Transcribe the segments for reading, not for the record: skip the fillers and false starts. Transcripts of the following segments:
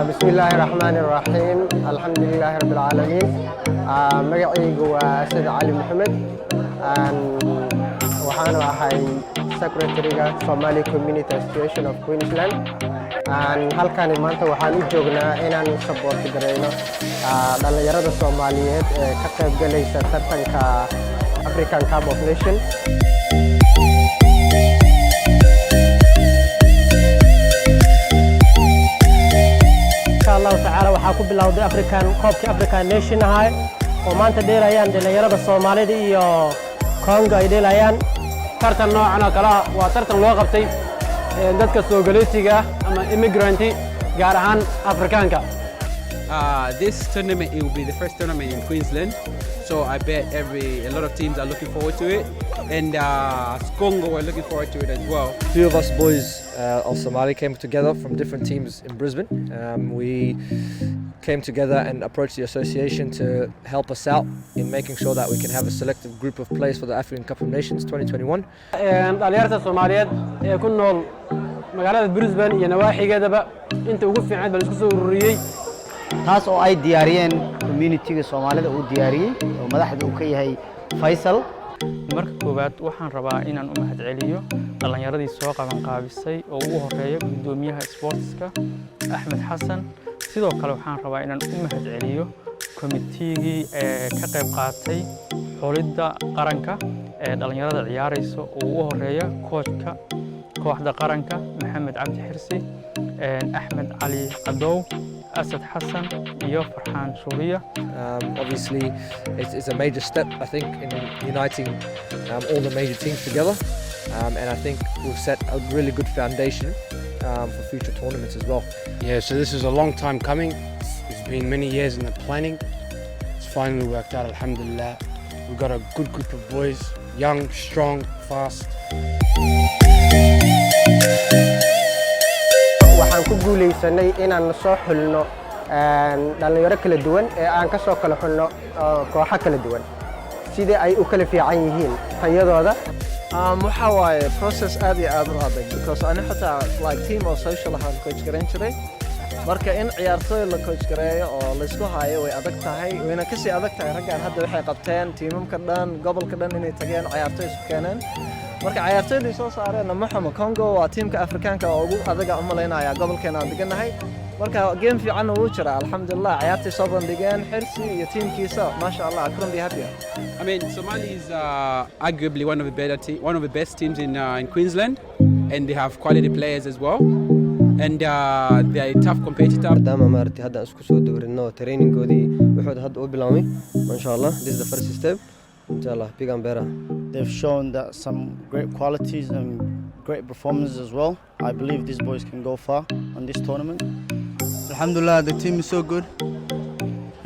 بسم الله الرحمن الرحيم الحمد لله رب العالمين مقعي هو أسد علي محمد وحنا هاي Secretary Somali Community Association of Queensland halkan maanta waxaan u joognaa inaan support gareyno dhalinyarada Soomaaliyeed ee ka qayb galaysa tartanka African Cup of Nations. الله تعالى waxaa ku bilowday African Nation ahay oo maanta dheelayaan dhalinyarada Soomaaliyeed iyo Congo ay dheelayaan tartan noocan oo kala waa tartan loo qabtay dadka Soomaaliyeedka ama immigrant gaar ahaan Afrikaanka. This tournament, it will be the first tournament in Queensland, so I bet a lot of teams are looking forward to it, and Congo are looking forward to it as well. A few of us boys of Somali came together from different teams in Brisbane. We came together and approached the association to help us out in making sure that we can have a selective group of players for the African Cup of Nations 2021. dhalinyarada Soomaaliyeed ee ku nool magaalada Brisbane iyo nawaaxigeedaba inta ugu fiican bal isku soo ururiyay taas oo ay diyaariyeen community-ga Soomaalida uu diyaariyay oo madaxda uu ka yahay Faisal. marka koowaad waxaan rabaa inaan u mahadceliyo dhalinyaradii soo qaban qaabisay oo ugu horeeya gudoomiyaha sportska Axmed Xasan. sidoo kale waxaan rabaa inaan u mahadceliyo committee-gii ka qayb qaatay xulidda qaranka ee dhalinyarada ciyaarayso oo ugu horeeya coachka kooxda qaranka Maxamed Cabdi Xirsi, Axmed Cali Qadow, Asad Hassan iyo Farxaan Suuriya. Obviously it's a major step, I think, in uniting all the major teams together, and I think we've set a really good foundation for future tournaments as well. Yeah, so this is a long time coming. It's been many years in the planning. It's finally worked out, alhamdulillah. We've got a good group of boys, young, strong, fast. waxaan ku guuleysanay inaan soo xulno dhalinyaro kala duwan ee aan ka soo kala xulno kooxo kala duwan sidii ay u kala fiican yihiin tayadooda. waxa waaye process aad iyo aad u adag because ani xataa like team oo social ahaan coach garan jiray marka in ciyaartooy la coach gareeyo oo la isku haayo way adag tahay wayna ka sii adag tahay raggan hadda waxay qabteen tiimamka dhan gobolka dhan inay tageen ciyaartooy isku keeneen marka ciyaartooydii soo saareen ma xumo. Congo waa tiimka Afrikaanka oo ugu adaga u maleynaya gobolkeena aan deganahay marka game fiican uu jira alxamdulillah ciyaartii soo bandhigeen Xirsi iyo tiimkiisa ma sha Allah. I couldn't be happier. I mean, Somali is arguably one of the best teams in Queensland, and they have quality players as well, and they are a tough competitor. maadaama maartay hadda isku soo dowrino training-goodii wuxuu hadda u bilaabay ma sha Allah. This is the first step. Inshallah, big and better. They've shown that some great qualities and great performances as well. I believe these boys can go far on this tournament. Alhamdulillah, the team is so good.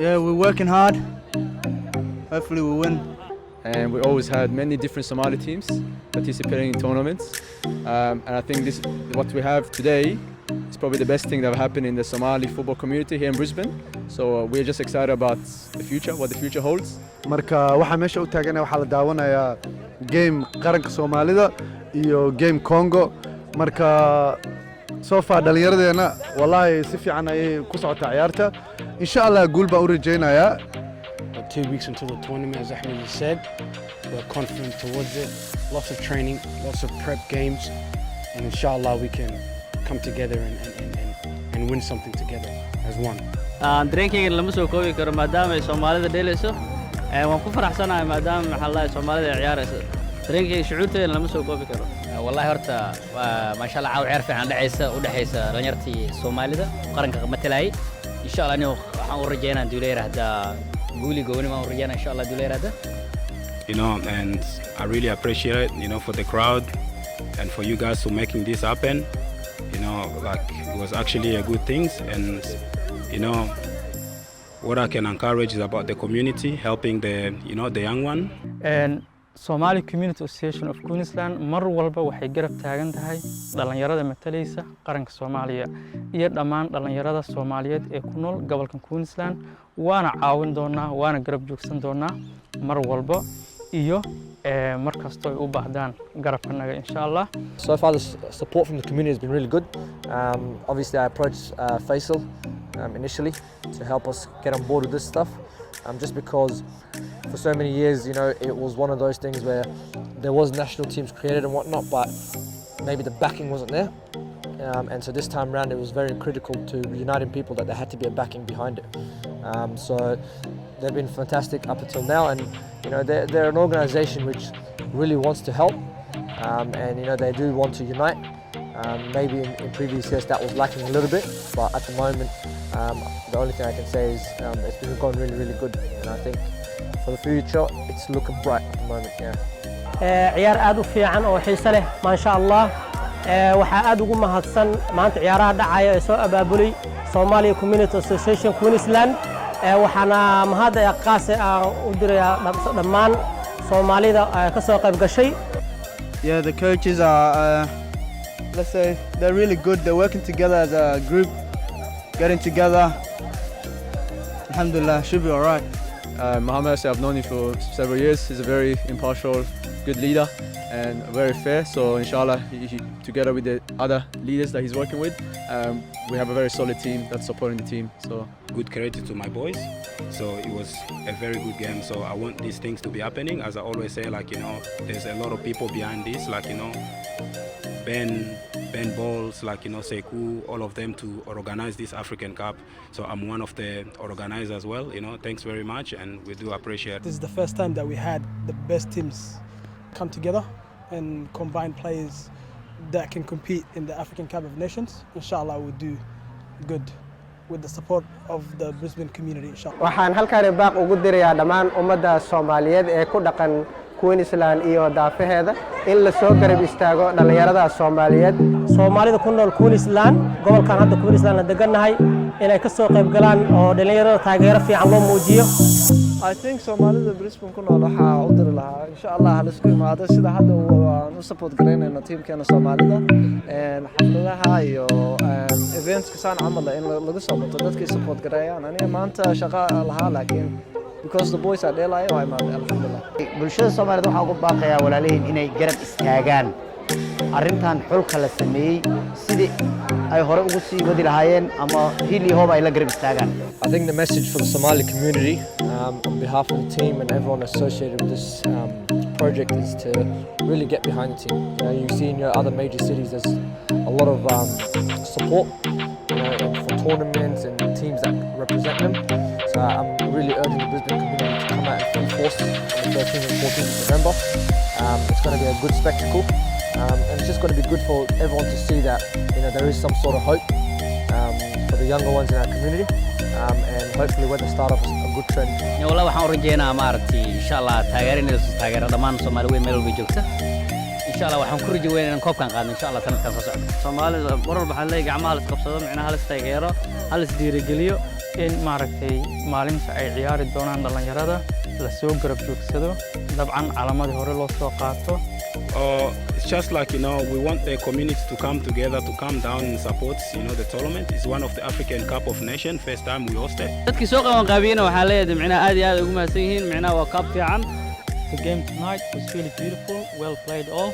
Yeah, we're working hard. Hopefully we win. And we always had many different Somali teams participating in tournaments. And I think what we have today is probably the best thing that happened in the Somali football community here in Brisbane. So we're just excited about the future, what the future holds. marka waxa meesha u taagan waxa la daawanayaa game qaranka Soomaalida iyo game Congo. marka soo far dhalinyaradeena wallahi si fiican ay ku socotaa ciyaarta. insha Allah goal baa u rajeynayaa. 2 weeks until the tournament, as Ahmed just said. We're confident towards it. Lots of training, lots of prep games, and inshallah we can come together and win something together as one. dareenkayga lama soo koobi karo maadaama ay Soomaalida dheelayso. waan ku faraxsanahay maadaama maxallaha Soomaalida ay ciyaarayso. dareenkayga shucuurtayda lama soo koobi karo. wallahi horta ma sha Allah ciyaar fiican u dhaxaysa dhalinyartii Soomaalida qaranka matalayay. insha Allah waxaan u rajeynayaa duuleerada guuli gooni ma u rajeynayaa insha Allah duuleerada. And I really appreciate it, for the crowd and for you guys for making this happen. Like it was actually a good thing, and what I can encourage is about the community helping the young one. And Somali Community Association of Queensland mar walba waxay garab taagan tahay dhalinyarada matalaysa qaranka Soomaaliya iyo dhammaan dhalinyarada Soomaaliyeed ee ku nool gobolka Queensland. waana caawin doonaa waana garab joogsan doonaa mar walba iyo markasta ay u baahdaan garabkanaga insha Allah. So far the support from the community has been really good. Obviously I approached Faisal initially to help us get on board with this stuff. Just because for so many years, you know, it was one of those things where there was national teams created and whatnot, but maybe the backing wasn't there. And so this time around, it was very critical to uniting people that there had to be a backing behind it. So they've been fantastic up until now, and you know, they're an organisation which really wants to help, and you know, they do want to unite. Maybe in previous years that was lacking a little bit, but at the moment, the only thing I can say is it's been going really, really good, and I think for the future, it's looking bright at the moment. Yeah. ciyaar aad u fiican oo xiiso leh maasha Allah. Waxaa aad ugu mahadsan maanta ciyaaraha dhacaya ee soo abaabulay Somalia Community Association Queensland. Waxaana mahad qaas ah u dirayaa dhammaan Soomaalida ka soo qayb gashay. Yeah, the coaches are, let's say, they're really good. They're working together as a group, getting together. Alhamdulillah, should be all right. Mohamed, I've known him for several years. He's a very impartial, good leader and very fair. So inshallah, he, together with the other leaders that he's working with, we have a very solid team that's supporting the team. So good credit to my boys. So it was a very good game. So I want these things to be happening. As I always say, like, you know, there's a lot of people behind this, like, you know, Ben Balls, like, you know, Sekou, all of them to organize this African Cup. So I'm one of the organizers as well, you know. Thanks very much, and we do appreciate it. This is the first time that we had the best teams come together and combine players that can compete in the African Cup of Nations. Inshallah, we'll do good with the support of the Brisbane community, inshallah. Waxaan halkaan baaq ugu dirayaa dhammaan ummadda Soomaaliyeed ee ku dhaqan Queensland iyo daafaheeda in la soo garab istaago dhalinyarada Soomaaliyeed. Soomaalida ku nool Queensland, gobolkan hadda Queensland la deganahay, inay ka soo qayb galaan oo dhalinyarada taageero fiican loo muujiyo. I think Soomaalida Brisbane ku nool waxa u diri lahaa inshallah hal isku imaado sida hadda aan u support gareynayno teamkeena Soomaalida xafladaha iyo events ka saan camal in lagu soo bato dadkii support gareeyaan aniga maanta shaqo lahaa laakiin because the boys are there like oh man alhamdulillah bulshada Soomaaliyeed waxa ugu baaqayaa walaalihiin inay garab istaagaan arrintan xulka la sameeyay sidii ay hore ugu sii wadi lahaayeen ama hili hoob ay la garab istaagaan. I think the message for the Somali community on behalf of the team and everyone associated with this project is to really get behind the team. You know, you see in your other major cities there's a lot of support, you know, for tournaments and teams that represent them. So I'm really urging the Brisbane community to come out in full force on the 13th and 14th of November. It's going to be a good spectacle, and it's just going to be good for everyone to see that, you know, there is some sort of hope for the younger ones in our community, and hopefully we're the start of a good trend. والله waxaan rajeynaa maartay insha Allah taageero dhamaan Soomaali weyn meel walba joogta. insha Allah waxaan ku rajaynayaa inaan koobkan qaadno insha Allah sanadkan soo socda. Soomaalida mar walba waxaan leeyahay gacmaha la isqabsado, micnaha la taageero, hal is dhiirigeliyo in maaragtay maalinta ay ciyaari doonaan dhalinyarada la soo garab joogsado, dabcan calamadii hore loo soo qaato. It's just like, you know, we want the community to come together, to come down and support, you know, the tournament. It's one of the African Cup of Nations, first time we hosted. dadkii soo qaban qaabiyana waxaa leeyahay micnaha aad iyo aad ugu mahadsan yihiin, micnaha waa cup fiican. The game tonight was really beautiful, well played all.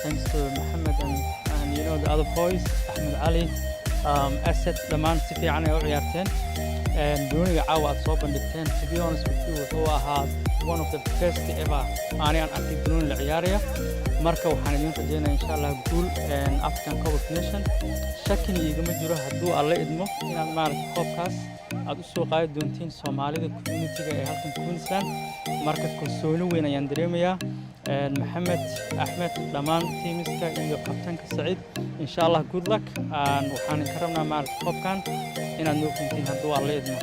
Thanks to Mohammed and you know the other boys, Ahmed Ali, Asad, dhamaan si fiican ay u ciyaarteen. Dooniga caawa aad soo bandhigteen, to be honest with you, wuxuu ahaa one of the best ever aan arkay dooni la ciyaaraya. marka waxaan idin rajaynayaa insha Allah guul African Cup of Nations. shakina igama jiro hadduu alle idmo inaad maaragtay koobkaas aad u soo qaadi doontiin Soomaalida community-ga ee halkan Queensland. marka kalsooni weyn ayaan dareemayaa. Mohammed, Ahmed, dhamaan teamiska iyo kabtanka Saciid, insha Allah good luck. waxaan ka rabnaa maaragtay koobkan inaad noo keentiin hadduu alle idmo.